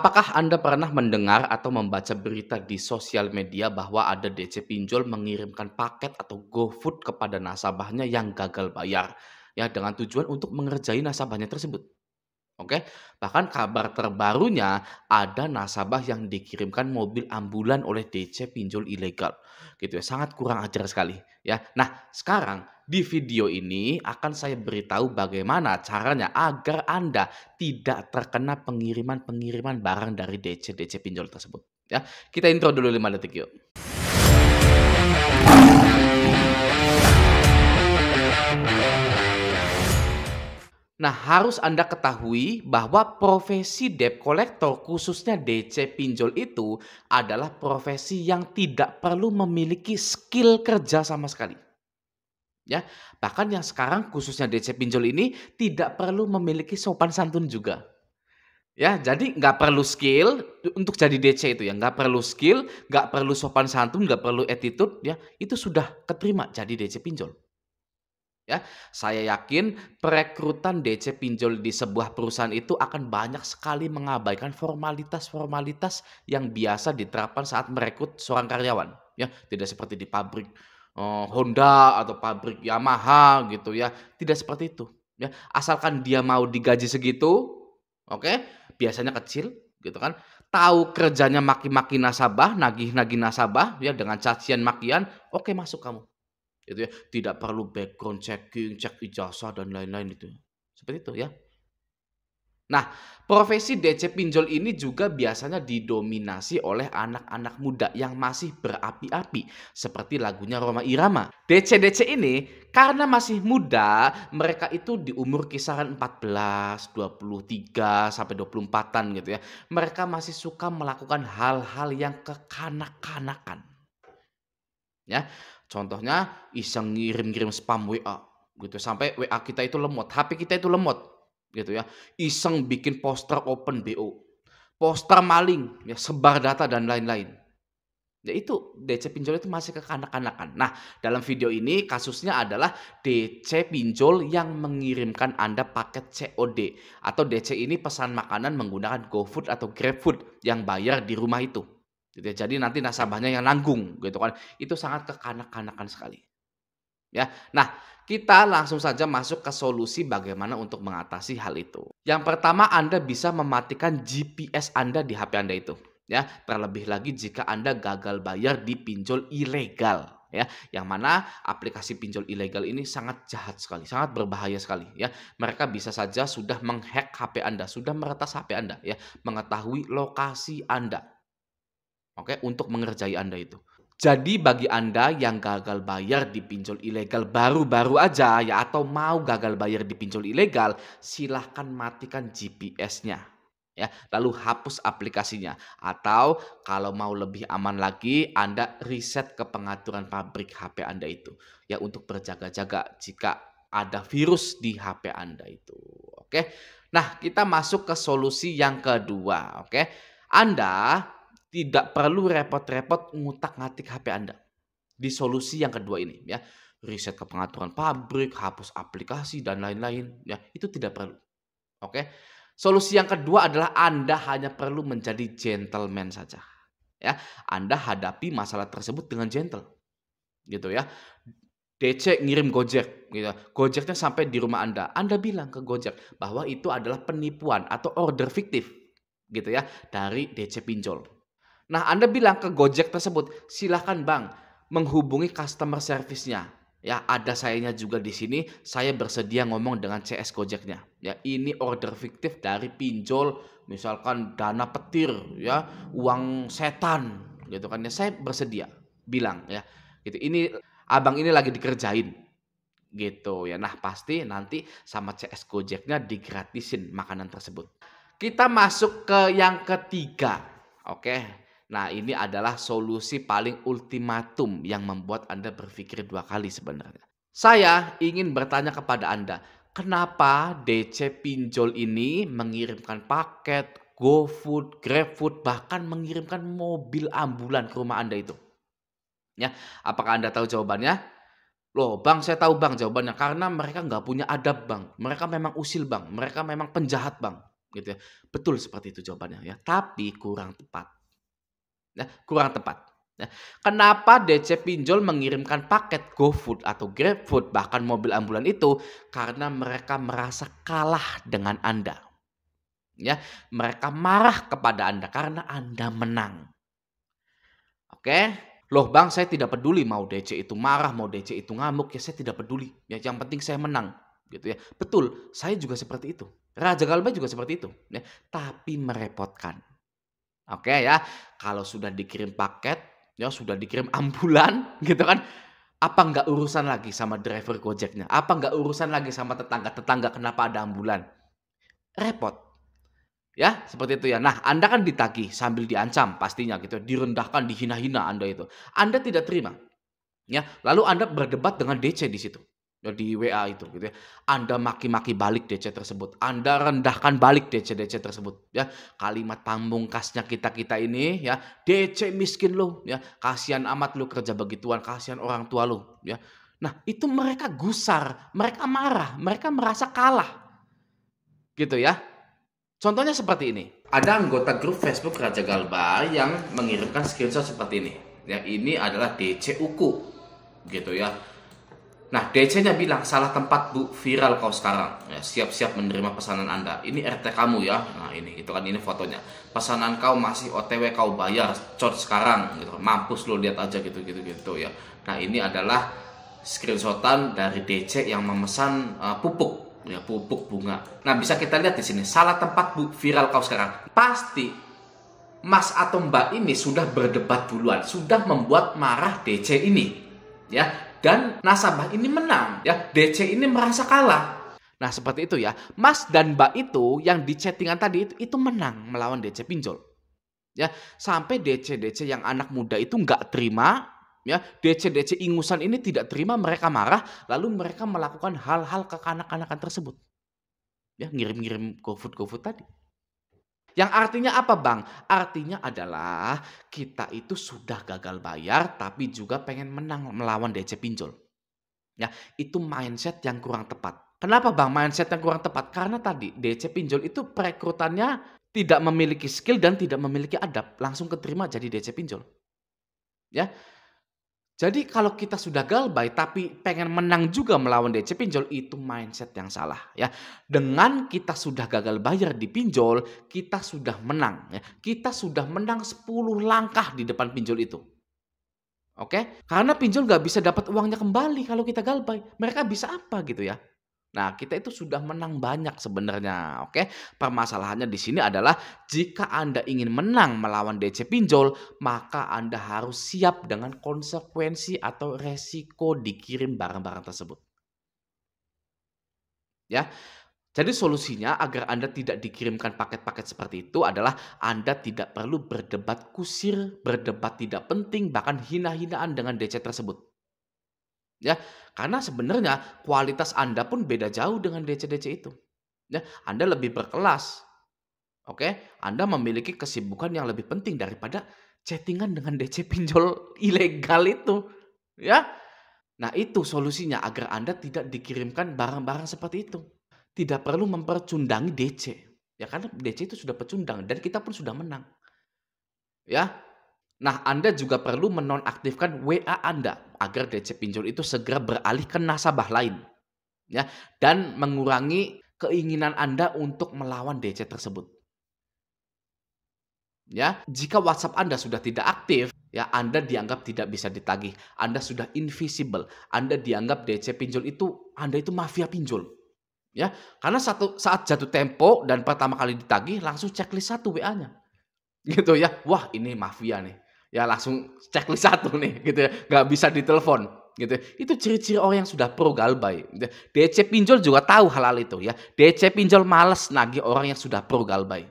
Apakah Anda pernah mendengar atau membaca berita di sosial media bahwa ada DC pinjol mengirimkan paket atau GoFood kepada nasabahnya yang gagal bayar, ya dengan tujuan untuk mengerjai nasabahnya tersebut? Oke, bahkan kabar terbarunya ada nasabah yang dikirimkan mobil ambulan oleh DC pinjol ilegal, gitu ya. Sangat kurang ajar sekali, ya. Nah, sekarang di video ini akan saya beritahu bagaimana caranya agar Anda tidak terkena pengiriman-pengiriman barang dari DC pinjol tersebut, ya. Kita intro dulu 5 detik yuk. Nah, harus Anda ketahui bahwa profesi debt collector khususnya DC pinjol itu adalah profesi yang tidak perlu memiliki skill kerja sama sekali, ya. Bahkan yang sekarang khususnya DC pinjol ini tidak perlu memiliki sopan santun juga, ya. Jadi nggak perlu skill untuk jadi DC itu ya, nggak perlu skill, nggak perlu sopan santun, nggak perlu attitude ya, itu sudah keterima jadi DC pinjol. Ya, saya yakin perekrutan DC pinjol di sebuah perusahaan itu akan banyak sekali mengabaikan formalitas-formalitas yang biasa diterapkan saat merekrut seorang karyawan, ya. Tidak seperti di pabrik, Honda atau pabrik Yamaha gitu ya, tidak seperti itu, ya. Asalkan dia mau digaji segitu, oke, biasanya kecil gitu kan, tahu kerjanya maki-maki nasabah, nagih-nagih nasabah ya dengan cacian makian, oke masuk kamu. Gitu ya, tidak perlu background checking, cek ijazah dan lain-lain itu. Seperti itu ya. Nah, profesi DC pinjol ini juga biasanya didominasi oleh anak-anak muda yang masih berapi-api seperti lagunya Rhoma Irama. DC-DC ini karena masih muda, mereka itu di umur kisaran 14, 23 sampai 24-an gitu ya. Mereka masih suka melakukan hal-hal yang kekanak-kanakan. Ya, contohnya iseng ngirim-ngirim spam WA gitu, sampai WA kita itu lemot, HP kita itu lemot gitu ya. Iseng bikin poster open BO, poster maling, ya sebar data dan lain-lain. Ya itu DC pinjol itu masih kekanak-kanakan. Nah, dalam video ini kasusnya adalah DC pinjol yang mengirimkan Anda paket COD atau DC ini pesan makanan menggunakan GoFood atau GrabFood yang bayar di rumah itu. Gitu ya. Jadi nanti nasabahnya yang nanggung gitu kan. Itu sangat kekanak-kanakan sekali. Ya. Nah, kita langsung saja masuk ke solusi bagaimana untuk mengatasi hal itu. Yang pertama, Anda bisa mematikan GPS Anda di HP Anda itu. Ya, terlebih lagi jika Anda gagal bayar di pinjol ilegal, ya. Yang mana aplikasi pinjol ilegal ini sangat jahat sekali, sangat berbahaya sekali, ya. Mereka bisa saja sudah menghack HP Anda, sudah meretas HP Anda, ya, mengetahui lokasi Anda. Oke, untuk mengerjai Anda itu. Jadi bagi Anda yang gagal bayar di pinjol ilegal baru-baru aja ya atau mau gagal bayar di pinjol ilegal, silahkan matikan GPS-nya ya. Lalu hapus aplikasinya atau kalau mau lebih aman lagi Anda reset ke pengaturan pabrik HP Anda itu ya untuk berjaga-jaga jika ada virus di HP Anda itu. Oke. Nah, kita masuk ke solusi yang kedua, oke. Anda tidak perlu repot-repot ngutak-ngatik HP Anda. Di solusi yang kedua ini ya, reset ke pengaturan pabrik, hapus aplikasi dan lain-lain ya, itu tidak perlu. Oke. Solusi yang kedua adalah Anda hanya perlu menjadi gentleman saja. Ya, Anda hadapi masalah tersebut dengan gentle. Gitu ya. DC ngirim Gojek gitu. Gojeknya sampai di rumah Anda. Anda bilang ke Gojek bahwa itu adalah penipuan atau order fiktif gitu ya dari DC pinjol. Nah, Anda bilang ke Gojek tersebut, "Silakan Bang, menghubungi customer service-nya. Ya, ada sayanya juga di sini, saya bersedia ngomong dengan CS Gojeknya. Ya, ini order fiktif dari pinjol, misalkan dana petir, ya, uang setan, gitu kan ya. Saya bersedia." Bilang ya, gitu. "Ini Abang ini lagi dikerjain." Gitu ya. Nah, pasti nanti sama CS Gojeknya digratisin makanan tersebut. Kita masuk ke yang ketiga, oke. Nah, ini adalah solusi paling ultimatum yang membuat Anda berpikir 2 kali sebenarnya. Saya ingin bertanya kepada Anda, kenapa DC pinjol ini mengirimkan paket, GoFood, GrabFood, bahkan mengirimkan mobil ambulan ke rumah Anda itu? Ya, apakah Anda tahu jawabannya? Loh Bang, saya tahu Bang jawabannya, karena mereka nggak punya adab Bang, mereka memang usil Bang, mereka memang penjahat Bang. gitu ya. Betul seperti itu jawabannya ya, tapi kurang tepat. Ya, kurang tepat. Ya. Kenapa DC Pinjol mengirimkan paket GoFood atau GrabFood bahkan mobil ambulan itu? Karena mereka merasa kalah dengan Anda. Ya, mereka marah kepada Anda karena Anda menang. Oke? Loh Bang, saya tidak peduli mau DC itu marah, mau DC itu ngamuk, ya saya tidak peduli. Ya, yang penting saya menang, gitu ya. Betul, saya juga seperti itu. Raja Galbay juga seperti itu, ya. Tapi merepotkan. Oke ya, kalau sudah dikirim paket, ya sudah dikirim ambulan, gitu kan. Apa nggak urusan lagi sama driver Gojeknya? Apa nggak urusan lagi sama tetangga-tetangga kenapa ada ambulan? Repot. Ya, seperti itu ya. Nah, Anda kan ditagih sambil diancam pastinya gitu, direndahkan, dihina-hina Anda itu. Anda tidak terima, ya. Lalu Anda berdebat dengan DC di situ, ya di WA itu gitu ya. Anda maki-maki balik DC tersebut, Anda rendahkan balik DC tersebut, ya. Kalimat pamungkasnya kita-kita ini ya, "DC miskin lu, ya. Kasihan amat lu kerja begituan, kasihan orang tua lu," ya. Nah, itu mereka gusar, mereka marah, mereka merasa kalah, gitu ya. Contohnya seperti ini. Ada anggota grup Facebook Raja Galba yang mengirimkan screenshot seperti ini. Ya, ini adalah DC Uku. Gitu ya. Nah, DC-nya bilang, salah tempat Bu, viral kau sekarang. Ya, siap-siap menerima pesanan Anda. Ini RT kamu ya. Nah, ini gitu kan, ini fotonya. Pesanan kau masih OTW kau bayar, cot sekarang gitu. Mampus lo, lihat aja gitu ya. Nah, ini adalah screenshotan dari DC yang memesan pupuk. Ya, pupuk bunga. Nah, bisa kita lihat di sini, salah tempat Bu, viral kau sekarang. Pasti Mas atau Mbak ini sudah berdebat duluan, sudah membuat marah DC ini. Ya, dan nasabah ini menang, ya. DC ini merasa kalah. Nah, seperti itu ya. Mas dan Mbak itu yang di chattingan tadi itu menang melawan DC Pinjol. Ya, sampai DC yang anak muda itu nggak terima. Ya, DC ingusan ini tidak terima, mereka marah, lalu mereka melakukan hal-hal kekanak-kanakan tersebut. Ya, ngirim-ngirim GoFood tadi. Yang artinya apa Bang? Artinya adalah kita itu sudah gagal bayar tapi juga pengen menang melawan DC Pinjol. Ya, itu mindset yang kurang tepat. Kenapa Bang mindset yang kurang tepat? Karena tadi DC Pinjol itu perekrutannya tidak memiliki skill dan tidak memiliki adab, langsung keterima jadi DC Pinjol. Ya. Jadi kalau kita sudah galbay tapi pengen menang juga melawan DC Pinjol, itu mindset yang salah ya. Dengan kita sudah gagal bayar di pinjol, kita sudah menang ya. Kita sudah menang 10 langkah di depan pinjol itu. Oke? Karena pinjol nggak bisa dapat uangnya kembali kalau kita galbay. Mereka bisa apa gitu ya? Nah, kita itu sudah menang banyak sebenarnya, oke? Permasalahannya di sini adalah jika Anda ingin menang melawan DC Pinjol, maka Anda harus siap dengan konsekuensi atau resiko dikirim barang-barang tersebut. Ya. Jadi solusinya agar Anda tidak dikirimkan paket-paket seperti itu adalah Anda tidak perlu berdebat kusir, berdebat tidak penting, bahkan hina-hinaan dengan DC tersebut. Ya, karena sebenarnya kualitas Anda pun beda jauh dengan DC-DC itu. Ya, Anda lebih berkelas. Oke, Anda memiliki kesibukan yang lebih penting daripada chattingan dengan DC pinjol ilegal itu. Ya. Nah, itu solusinya agar Anda tidak dikirimkan barang-barang seperti itu. Tidak perlu mempercundangi DC. Ya, karena DC itu sudah pecundang dan kita pun sudah menang. Ya. Nah, Anda juga perlu menonaktifkan WA Anda agar DC pinjol itu segera beralih ke nasabah lain, ya, dan mengurangi keinginan Anda untuk melawan DC tersebut. Ya, jika WhatsApp Anda sudah tidak aktif, ya Anda dianggap tidak bisa ditagih. Anda sudah invisible. Anda dianggap DC pinjol itu Anda itu mafia pinjol. Ya, karena saat jatuh tempo dan pertama kali ditagih langsung checklist 1 WA-nya. Gitu ya. Wah, ini mafia nih. Ya langsung checklist 1 nih gitu ya, nggak bisa ditelepon gitu ya. Itu ciri-ciri orang yang sudah pro galbay gitu ya. DC Pinjol juga tahu hal-hal itu ya. DC Pinjol males nagih orang yang sudah pro galbay.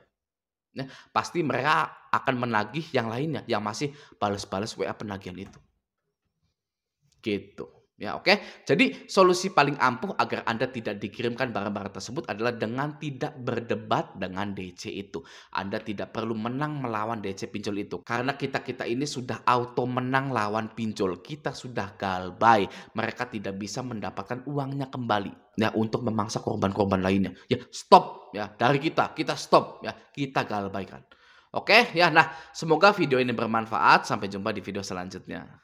Ya, pasti mereka akan menagih yang lainnya yang masih balas-balas WA penagihan itu. Gitu Ya, oke. Jadi solusi paling ampuh agar Anda tidak dikirimkan barang-barang tersebut adalah dengan tidak berdebat dengan DC itu. Anda tidak perlu menang melawan DC pinjol itu karena kita-kita ini sudah auto menang lawan pinjol. Kita sudah galbay. Mereka tidak bisa mendapatkan uangnya kembali. Ya, untuk memangsa korban-korban lainnya. Ya, stop ya dari kita stop ya. Kita galbaikan. Oke, ya. Nah, semoga video ini bermanfaat. Sampai jumpa di video selanjutnya.